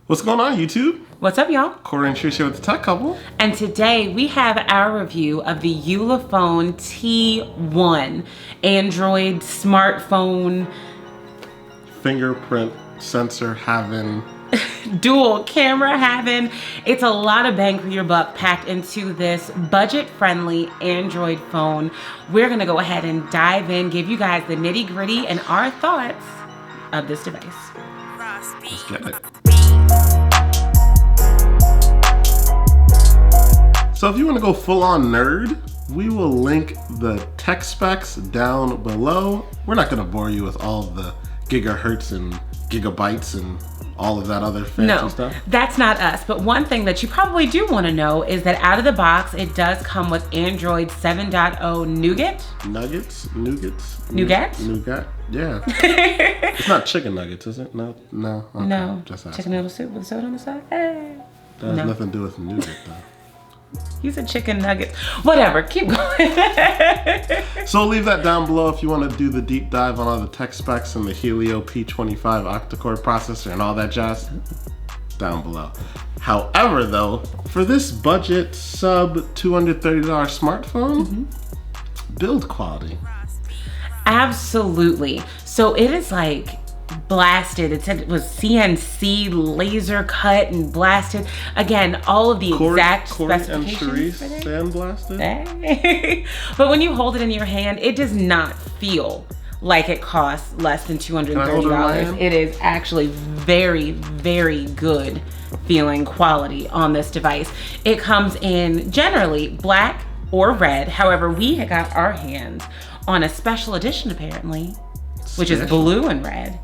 What's going on, YouTube? What's up, y'all? Corey and Trish here with the Tech Couple. And today we have our review of the Ulephone T1 Android smartphone. Fingerprint sensor having. Dual camera having. It's a lot of bang for your buck packed into this budget-friendly Android phone. We're gonna go ahead and dive in, give you guys the nitty-gritty and our thoughts of this device. Let's get it. So if you want to go full-on nerd, we will link the tech specs down below. We're not going to bore you with all the gigahertz and gigabytes and all of that other fancy stuff. No, that's not us. But one thing that you probably do want to know is that out of the box, it does come with Android 7.0 Nougat. Nougat? Yeah. It's not chicken nuggets, is it? No. Okay. No. Just chicken noodle soup with soda on the side? Hey. That has nothing to do with nougat, though. You said chicken nuggets. Whatever, keep going. So we'll leave that down below if you want to do the deep dive on all the tech specs and the Helio P25 octa-core processor and all that jazz. Down below. However, though, for this budget sub $230 smartphone, build quality. Absolutely. So it is like blasted. It said it was CNC laser cut and blasted. Again, all of the exact specifications. And sandblasted. Hey. But when you hold it in your hand, it does not feel like it costs less than $230. It is actually very, very good feeling quality on this device. It comes in generally black or red. However, we got our hands on a special edition apparently, which is blue and red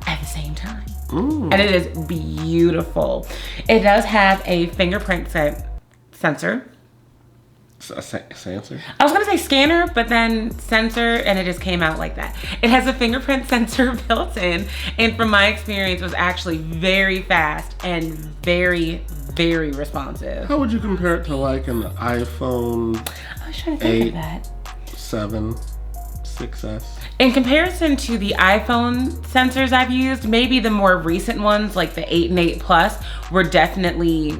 at the same time. Ooh. And it is beautiful. It does have a fingerprint sensor. Sensor? I was gonna say scanner, but then sensor, and it just came out like that. It has a fingerprint sensor built in, and from my experience, was actually very fast and very, very responsive. How would you compare it to like an iPhone I was trying to think of that. 7, 6S? In comparison to the iPhone sensors I've used, maybe the more recent ones, like the 8 and 8 Plus, were definitely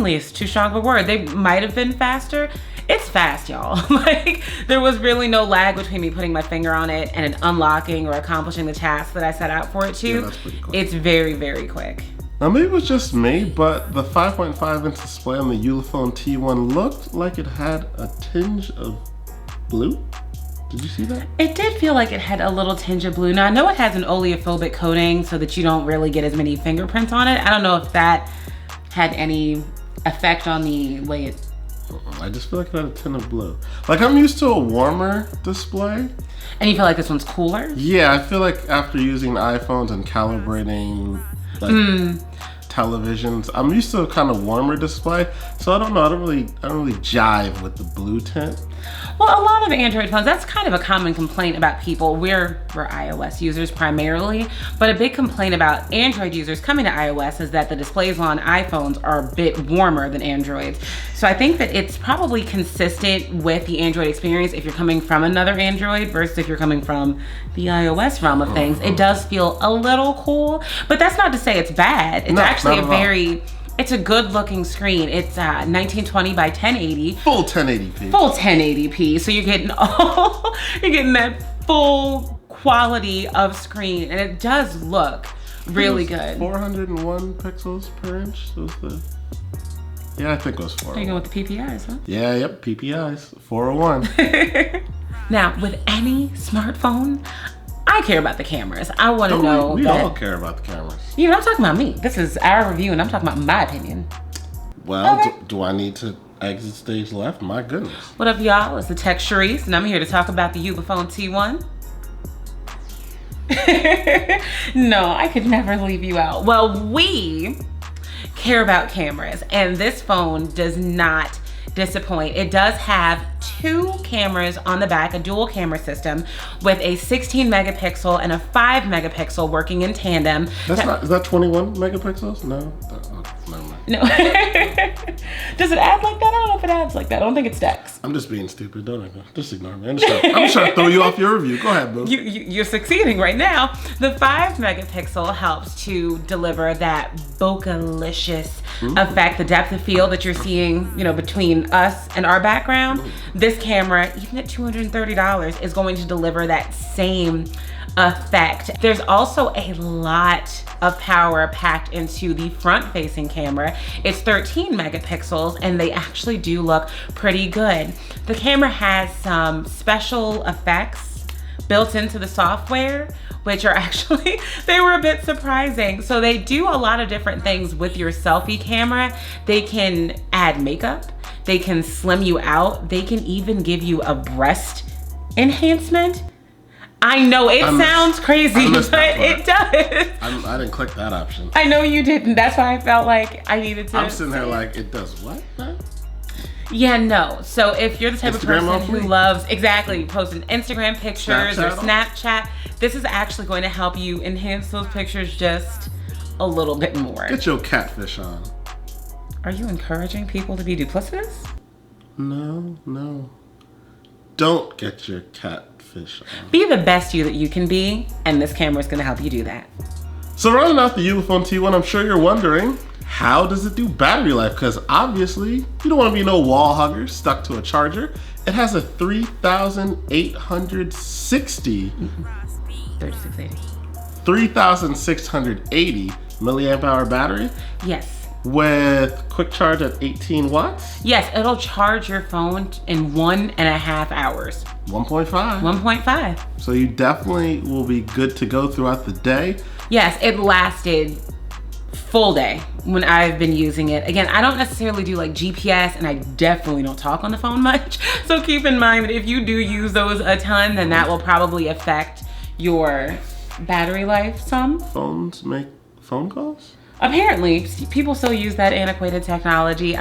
is too strong of a word. They might have been faster. It's fast, y'all. Like, there was really no lag between me putting my finger on it and it unlocking or accomplishing the task that I set out for it to. Yeah, that's pretty quick. It's very, very quick. Now, maybe it was just me, but the 5.5-inch display on the Ulephone T1 looked like it had a tinge of blue. Did you see that? It did feel like it had a little tinge of blue. Now, I know it has an oleophobic coating so that you don't really get as many fingerprints on it. I don't know if that had any effect on the way it... I just feel like it had a tint of blue. Like, I'm used to a warmer display. And you feel like this one's cooler? Yeah, I feel like after using iPhones and calibrating like televisions, I'm used to a kind of warmer display. So I don't know, I don't really jive with the blue tint. Well, a lot of Android phones, that's kind of a common complaint about people. We're iOS users primarily, but a big complaint about Android users coming to iOS is that the displays on iPhones are a bit warmer than Androids. So I think that it's probably consistent with the Android experience if you're coming from another Android versus if you're coming from the iOS realm of things. It does feel a little cool, but that's not to say it's bad. It's actually it's a good looking screen. It's 1920 by 1080. Full 1080p. Full 1080p. So you're getting that full quality of screen, and it does look really good. 401 pixels per inch. Yeah, I think it was 401. There you go with the PPIs, huh? Yeah, yep, PPIs, 401. Now, with any smartphone, I care about the cameras. I want to know we all care about the cameras. You know, I'm talking about me. This is our review, and I'm talking about my opinion. Well, okay. Do I need to exit stage left? My goodness. What up, y'all? It's the Tech Sharice, and I'm here to talk about the Ulephone T1. No, I could never leave you out. Well, we care about cameras, and this phone does not disappoint. It does have 2 cameras on the back, a dual camera system with a 16 megapixel and a 5 megapixel working in tandem. Is that 21 megapixels? No. Never mind. No. Does it add like that? I don't know if it adds like that. I don't think it stacks. I'm just being stupid. Just ignore me. I'm just trying to throw you off your review. Go ahead, boo. You're succeeding right now. The 5 megapixel helps to deliver that bokeh-licious effect, the depth of field that you're seeing, you know, between us and our background. This camera, even at $230, is going to deliver that same effect. There's also a lot of power packed into the front-facing camera. It's 13 megapixels, and they actually do look pretty good. The camera has some special effects built into the software, which are actually, they were a bit surprising. So they do a lot of different things with your selfie camera. They can add makeup, they can slim you out, they can even give you a breast enhancement. I know it sounds crazy, but it does. I didn't click that option. I know you didn't. That's why I felt like I needed to. I'm sitting there like, it does what? Huh? Yeah, no. So if you're the type of person who loves, posting Instagram pictures or Snapchat, this is actually going to help you enhance those pictures just a little bit more. Get your catfish on. Are you encouraging people to be duplicitous? No. Don't get your catfish on. Be the best you that you can be, and this camera is going to help you do that. So rounding out the Ulephone T1, I'm sure you're wondering, how does it do battery life? Because obviously, you don't want to be no wall hugger stuck to a charger. It has a 3,680 milliamp hour battery. Yes. With quick charge at 18 watts? Yes, it'll charge your phone in 1.5 hours. 1.5. 1.5. So you definitely will be good to go throughout the day. Yes, it lasted full day when I've been using it. Again, I don't necessarily do like GPS, and I definitely don't talk on the phone much. So keep in mind that if you do use those a ton, then that will probably affect your battery life some. Phones make phone calls? Apparently, people still use that antiquated technology.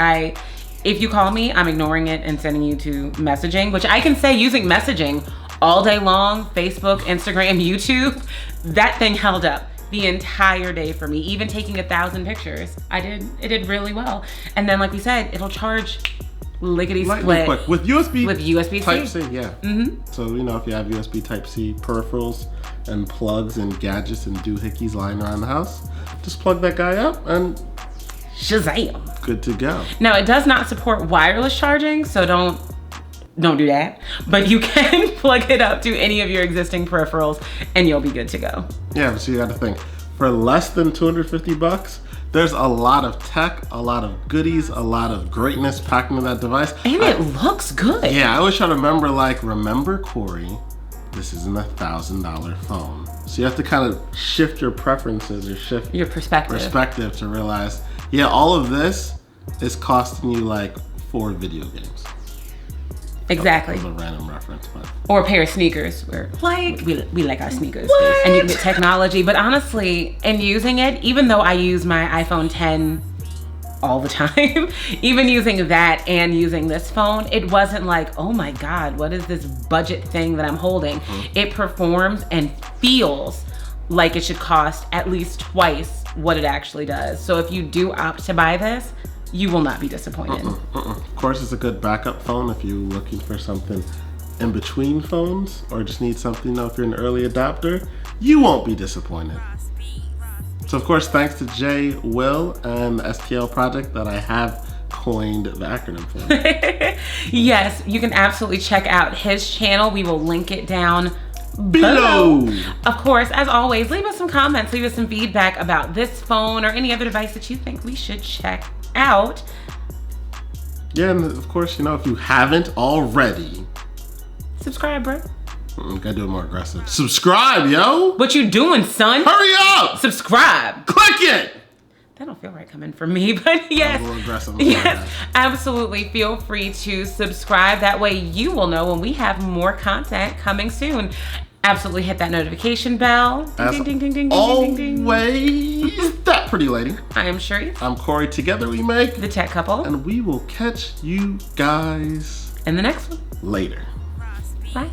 If you call me, I'm ignoring it and sending you to messaging, which I can say using messaging all day long, Facebook, Instagram, YouTube, that thing held up the entire day for me. Even taking 1,000 pictures, it did really well. And then, like we said, it'll charge lickety split quick. With USB Type-C. Yeah. So, you know, if you have USB Type-C peripherals and plugs and gadgets and doohickeys lying around the house, just plug that guy up and Shazam. Good to go. Now, it does not support wireless charging, so don't do that. But you can plug it up to any of your existing peripherals and you'll be good to go. Yeah, but so you gotta think, for less than 250 bucks, there's a lot of tech, a lot of goodies, a lot of greatness packed into that device. And it looks good. Yeah, I always try to remember, Corey, this isn't a $1,000 phone. So you have to kind of shift your preferences or shift your perspective to realize, yeah, all of this is costing you like 4 video games. Exactly. That was a random reference, but. Or a pair of sneakers. Where like we like our sneakers. And you can get technology. But honestly, in using it, even though I use my iPhone 10 all the time, even using that and using this phone, it wasn't like, oh my God, what is this budget thing that I'm holding? It performs and feels like it should cost at least twice what it actually does. So if you do opt to buy this, you will not be disappointed. Of course, it's a good backup phone if you're looking for something in between phones or just need something, you know, if you're an early adopter, you won't be disappointed. So of course, thanks to Jay, Will, and the STL project that I have coined the acronym for. Yes, you can absolutely check out his channel. We will link it down below. Of course, as always, leave us some comments, leave us some feedback about this phone or any other device that you think we should check out. Yeah, and of course, you know, if you haven't already, subscribe, bro. Gotta do it more aggressive. Subscribe, yo! What you doing, son? Hurry up! Subscribe! Click it! That don't feel right coming from me, but yes. A little aggressive. Yes, absolutely. Feel free to subscribe. That way you will know when we have more content coming soon. Absolutely hit that notification bell. Ding, ding, ding, ding, ding, always, ding, ding, ding. That pretty lady. I am Sherry. I'm Corey. Together we make the Tech Couple. And we will catch you guys in the next one. Later. Bye.